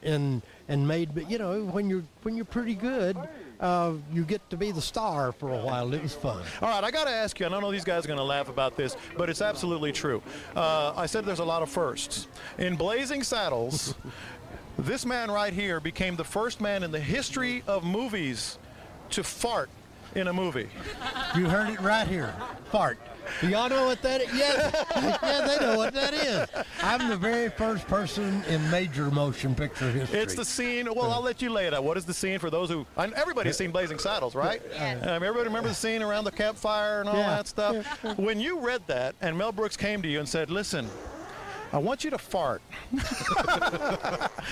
and made, but you know, when you're pretty good, you get to be the star for a while. It was fun. All right, I got to ask you, and I know these guys are going to laugh about this, but it's absolutely true. I said there's a lot of firsts. In Blazing Saddles, this man right here became the first man in the history of movies to fart in a movie. You heard it right here. Fart. Do y'all know what that is? Yes. Yeah, they know what that is. I'm the very first person in major motion picture history. It's the scene. Well, I'll let you lay it out. What is the scene for those who? Everybody's seen Blazing Saddles, right? Everybody remember the scene around the campfire and all that stuff? When you read that and Mel Brooks came to you and said, listen, I want you to fart.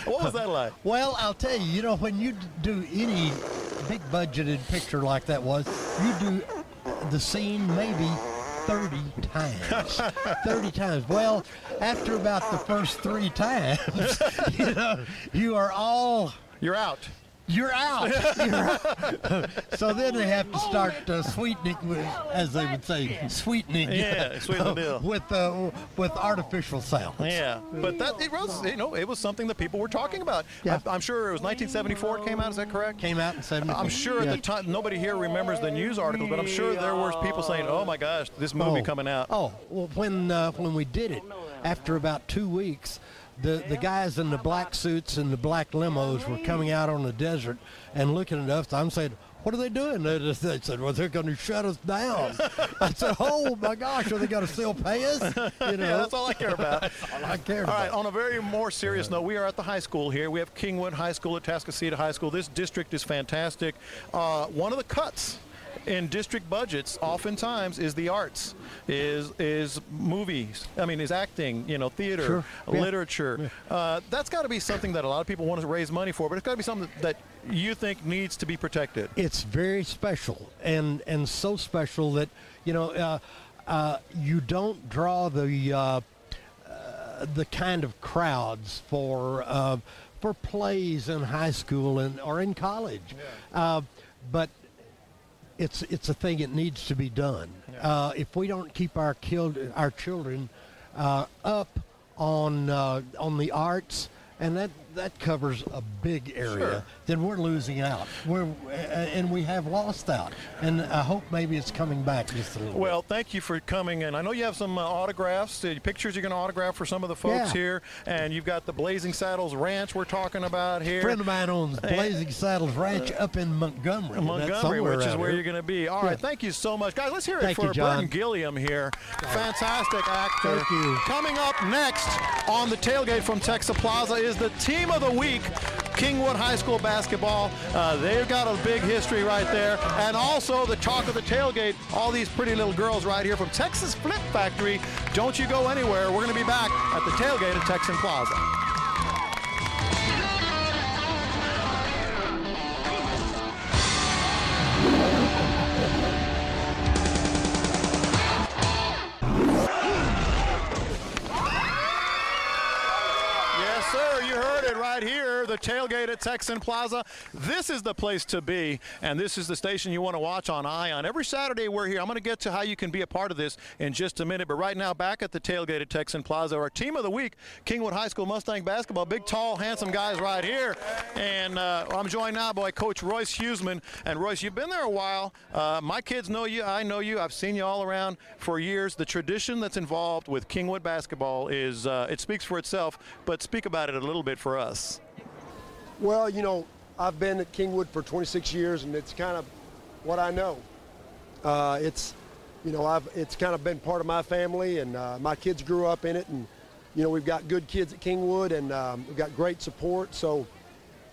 What was that like? Well, I'll tell you, you know, when you do any big budgeted picture like that was, you do the scene maybe 30 times. 30 times. Well, after about the first 3 times, you know, you're out. You're out. So then they have to start sweetening, as they would say, sweetening. Yeah, sweeten the deal. With artificial sounds. Yeah, but it was, you know, it was something that people were talking about. Yeah. I'm sure it was 1974 it came out. Is that correct? Came out in 74. I'm sure at the time nobody here remembers the news articles, but I'm sure there were people saying, "Oh my gosh, this movie coming out." Oh, well, when we did it, after about 2 weeks. The guys in the black suits and the black limos were coming out on the desert and looking at us. I'm saying, what are they doing? They said, well, they're going to shut us down. I said, oh, my gosh, are they going to still pay us? You know? Yeah, that's all I care about. That's all I care about. All right, on a very more serious note, we are at the high school here. We have Kingwood High School at Tascasita High School. This district is fantastic. One of the cuts in district budgets oftentimes is the arts, is movies, is acting, you know, theater, literature. Yeah. That's got to be something that a lot of people want to raise money for, but it's got to be something that you think needs to be protected. It's very special, and so special that, you know, you don't draw the kind of crowds for plays in high school or in college, but it's a thing that needs to be done. Yeah. If we don't keep our children up on the arts, and that covers a big area, then we're losing out. And we have lost out. And I hope maybe it's coming back just a little bit. Well, thank you for coming. And I know you have some autographs, pictures you're going to autograph for some of the folks here. And you've got the Blazing Saddles Ranch we're talking about here. A friend of mine owns Blazing Saddles Ranch up in Montgomery. Which is where you're going to be. All right, thank you so much. Guys, let's hear it for Burton Gilliam here. Fantastic actor. Thank you. Coming up next on the tailgate from Texas Plaza is the Team of the Week, Kingwood High School basketball. They've got a big history right there. And also the talk of the tailgate, all these pretty little girls right here from Texas Flip Factory. Don't you go anywhere. We're going to be back at the tailgate at Texan Plaza. Right here, the tailgate at Texan Plaza. This is the place to be, and this is the station you want to watch on ION. Every Saturday we're here. I'm going to get to how you can be a part of this in just a minute, but right now back at the tailgate at Texan Plaza, our Team of the Week, Kingwood High School Mustang basketball. Big, tall, handsome guys right here, and I'm joined now by Coach Royce Huseman. And Royce, you've been there a while. My kids know you. I know you. I've seen you all around for years. The tradition that's involved with Kingwood basketball is, it speaks for itself, but speak about it a little bit for us. Well, you know, I've been at Kingwood for 26 years, and it's kind of what I know. It's kind of been part of my family, and my kids grew up in it, and, you know, we've got good kids at Kingwood, and we've got great support. So,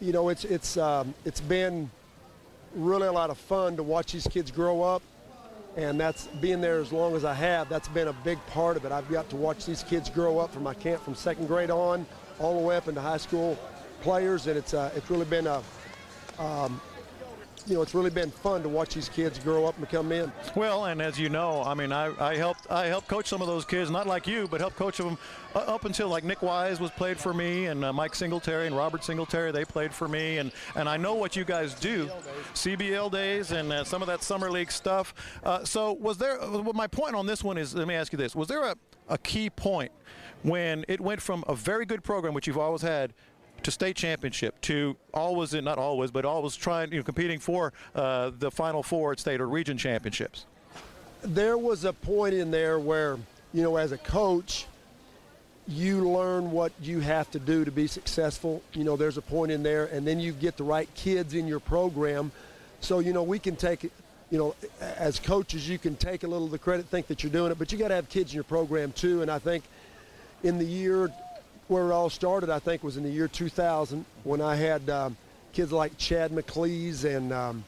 you know, it's been really a lot of fun to watch these kids grow up, and that's being there as long as I have. That's been a big part of it. I've got to watch these kids grow up from second grade on, all the way up into high school players, and it's really been it's really been fun to watch these kids grow up and become men. Well, and as you know, I helped coach some of those kids, not like you, but helped coach them up until like Nick Wise played for me, and Mike Singletary and Robert Singletary, they played for me, and I know what you guys do, CBL days and some of that summer league stuff. So was there? My point on this one is, let me ask you this: was there a key point when it went from a very good program, which you've always had, to state championship, to always, not always, but always trying, competing for the Final Four at state or region championships? There was a point in there where, as a coach, you learn what you have to do to be successful. There's a point in there, and then you get the right kids in your program. So, we can take it, as coaches, you can take a little of the credit, think that you're doing it, but you got to have kids in your program too. And I think in the year where it all started, I think was in the year 2000, when I had kids like Chad McLeese and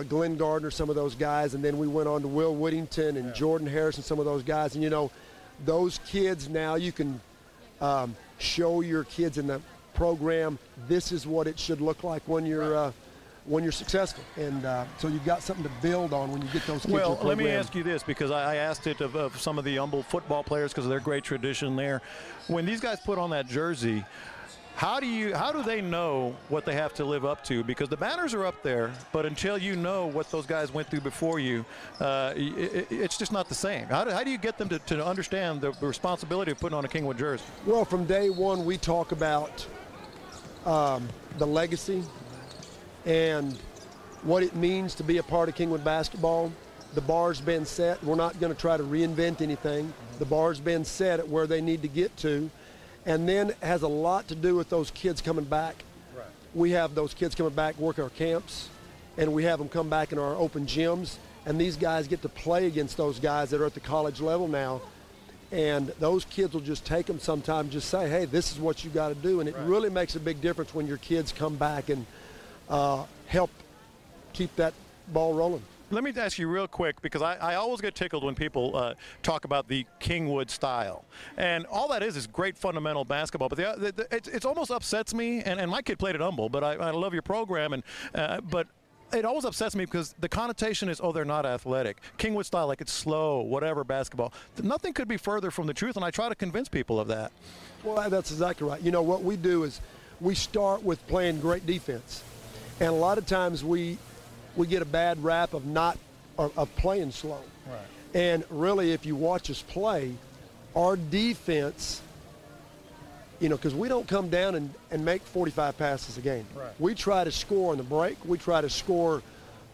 Glenn Gardner, some of those guys, and then we went on to Will Whittington and Jordan Harris and some of those guys. And those kids, now you can show your kids in the program, this is what it should look like when you're successful. And so you've got something to build on when you get those kids in the program. Well, let me ask you this, because I asked it of some of the Humble football players because of their great tradition there. When these guys put on that jersey, how do they know what they have to live up to? Because the banners are up there, but until you know what those guys went through before you, it's just not the same. How do you get them to understand the responsibility of putting on a Kingwood jersey? Well, from day one, we talk about the legacy and what it means to be a part of Kingwood basketball. The bar's been set. We're not going to try to reinvent anything. The bar's been set at where they need to get to. And then it has a lot to do with those kids coming back. Right. We have those kids coming back, work our camps, and we have them come back in our open gyms. And these guys get to play against those guys that are at the college level now. And those kids will just take them sometime, just say, hey, this is what you got to do. And it really makes a big difference when your kids come back and help keep that ball rolling. Let me ask you real quick, because I always get tickled when people talk about the Kingwood style. And all that is great fundamental basketball. But it almost upsets me, and my kid played at Humble, but I love your program. But it always upsets me because the connotation is, oh, they're not athletic. Kingwood style, like it's slow, whatever basketball. Nothing could be further from the truth, and I try to convince people of that. Well, that's exactly right. What we do is we start with playing great defense. And a lot of times we get a bad rap of playing slow. Right. And really, if you watch us play, our defense, because we don't come down and make 45 passes a game. Right. We try to score on the break. We try to score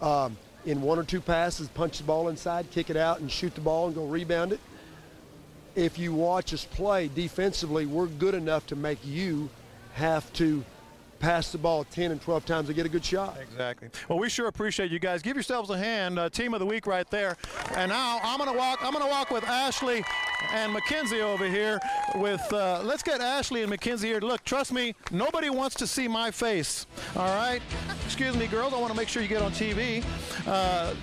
in one or two passes, punch the ball inside, kick it out, and shoot the ball and go rebound it. If you watch us play defensively, we're good enough to make you have to pass the ball 10 and 12 times to get a good shot. Exactly. Well, we sure appreciate you guys. Give yourselves a hand. Team of the week right there. And now I'm gonna walk with Ashley and MacKenzie over here. Let's get Ashley and MacKenzie here. Look, trust me, nobody wants to see my face. All right. Excuse me, girls. I want to make sure you get on TV.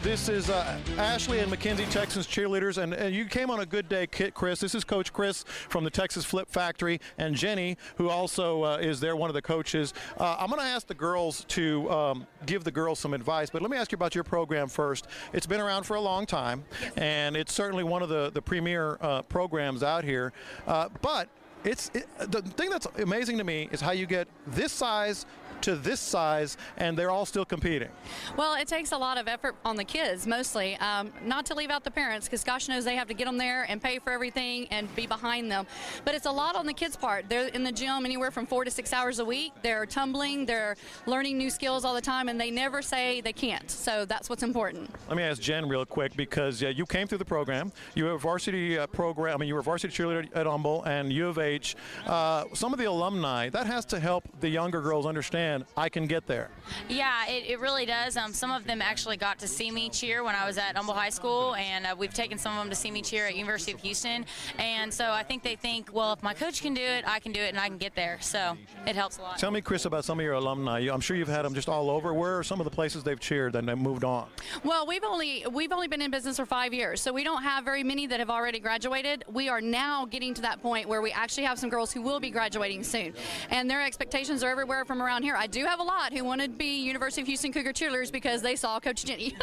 This is Ashley and MacKenzie, Texans cheerleaders, and you came on a good day, Chris. This is Coach Chris from the Texas Flip Factory, and Jenny, who also is there, one of the coaches. I'm going to ask the girls to give the girls some advice, but let me ask you about your program first. It's been around for a long time, and it's certainly one of the premier programs out here. But the thing that's amazing to me is how you get this size to this size, and they're all still competing. Well, it takes a lot of effort on the kids, mostly, not to leave out the parents, because gosh knows they have to get them there and pay for everything and be behind them. But it's a lot on the kids' part. They're in the gym anywhere from 4 to 6 hours a week. They're tumbling, they're learning new skills all the time, and they never say they can't. So that's what's important. Let me ask Jen real quick, because you came through the program. You were a varsity program. I mean, you were a varsity cheerleader at Humble and U of H. Some of the alumni, that has to help the younger girls understand I can get there. Yeah, it really does. Some of them actually got to see me cheer when I was at Humble High School, and we've taken some of them to see me cheer at University of Houston. And so I think they think, well, if my coach can do it, I can do it, and I can get there. So it helps a lot. Tell me, Chris, about some of your alumni. I'm sure you've had them just all over. Where are some of the places they've cheered and they've moved on? Well, we've only been in business for 5 years, so we don't have very many that have already graduated. We are now getting to that point where we actually have some girls who will be graduating soon, and their expectations are everywhere from around here. I do have a lot who want to be University of Houston Cougar cheerleaders because they saw Coach Jenny.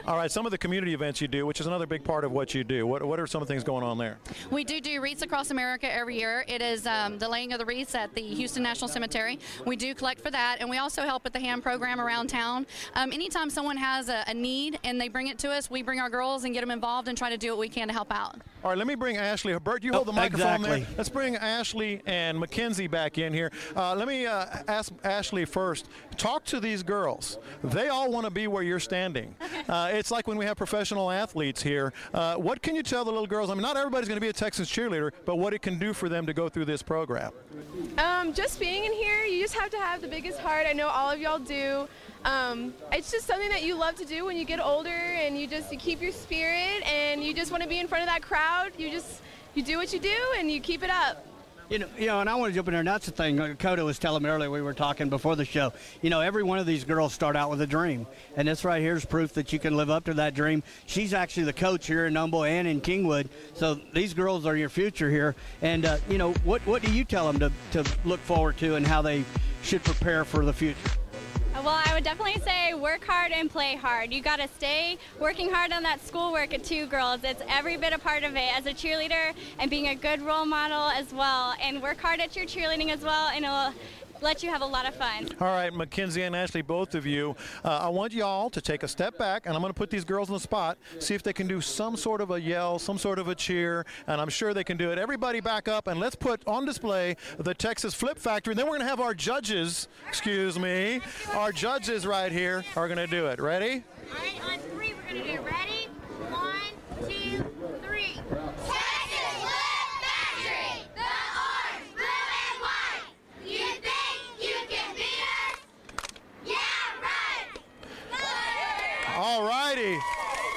All right, some of the community events you do, which is another big part of what you do. What are some of the things going on there? We do wreaths across America every year. It is the laying of the wreaths at the Houston National Cemetery. We do collect for that, and we also help with the hand program around town. Anytime someone has a need and they bring it to us, we bring our girls and get them involved and try to do what we can to help out. All right, let me bring Ashley. Bert, you hold the microphone exactly. there. Let's bring Ashley and MacKenzie back in here. Let me ask Ashley first. Talk to these girls. They all want to be where you're standing. It's like when we have professional athletes here. What can you tell the little girls? I mean, not everybody's going to be a Texans cheerleader, but what it can do for them to go through this program. Just being in here, you just have to have the biggest heart. I know all of y'all do. It's just something that you love to do when you get older, and you keep your spirit, and you just want to be in front of that crowd. You do what you do, and you keep it up. You know, and I want to jump in there, and that's the thing. Coda was telling me earlier, we were talking before the show. You know, every one of these girls start out with a dream, and this right here is proof that you can live up to that dream. She's actually the coach here in Humble and in Kingwood, so these girls are your future here. And, you know, what do you tell them to look forward to and how they should prepare for the future? Well, I would definitely say work hard and play hard. You got to stay working hard on that schoolwork too, girls. It's every bit a part of it as a cheerleader, and being a good role model as well. And work hard at your cheerleading as well, and it'll let you have a lot of fun. All right, MacKenzie and Ashley, both of you, I want y'all to take a step back, and I'm going to put these girls on the spot, see if they can do some sort of a yell, some sort of a cheer, and I'm sure they can do it. Everybody back up, and let's put on display the Texas Flip Factory. And then we're going to have our judges, our judges right here are going to do it. Ready? All right, on three, we're going to do it. Ready? 1, 2, 3. Texas Flip Factory, the orange, blue, and white. You think you can beat us? Yeah, right. All righty.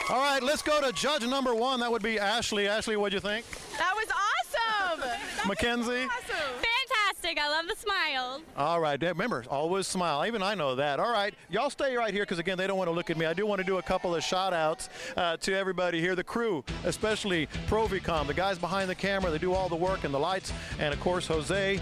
All right, let's go to judge number 1. That would be Ashley. Ashley, what'd you think? That was awesome. MacKenzie? Awesome. Fantastic. I love the smiles. All right, remember, always smile. Even I know that. All right, y'all stay right here because, again, they don't want to look at me. I do want to do a couple of shout-outs to everybody here, the crew, especially Provicom, the guys behind the camera. They do all the work and the lights, and, of course, Jose,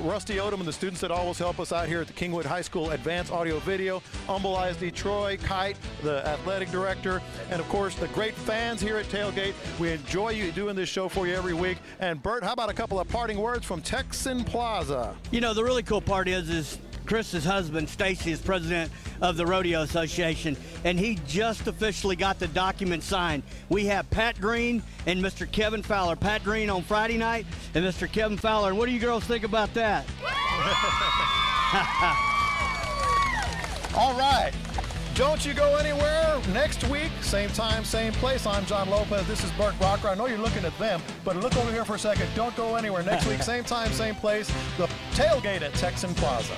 Rusty Odom, and the students that always help us out here at the Kingwood High School Advanced Audio Video, Humble ISD Troy, Kite, the athletic director, and, of course, the great fans here at Tailgate. We enjoy you doing this show for you every week. And, Bert, how about a couple of parting words from Texan Plaza? You know, the really cool part is Chris's husband, Stacy, is president of the Rodeo Association, and he just officially got the document signed. We have Pat Green and Mr. Kevin Fowler. Pat Green on Friday night and Mr. Kevin Fowler. And what do you girls think about that? All right. Don't you go anywhere. Next week, same time, same place. I'm John Lopez. This is Bert Rocker. I know you're looking at them, but look over here for a second. Don't go anywhere. Next week, same time, same place. The Tailgate at Texan Plaza.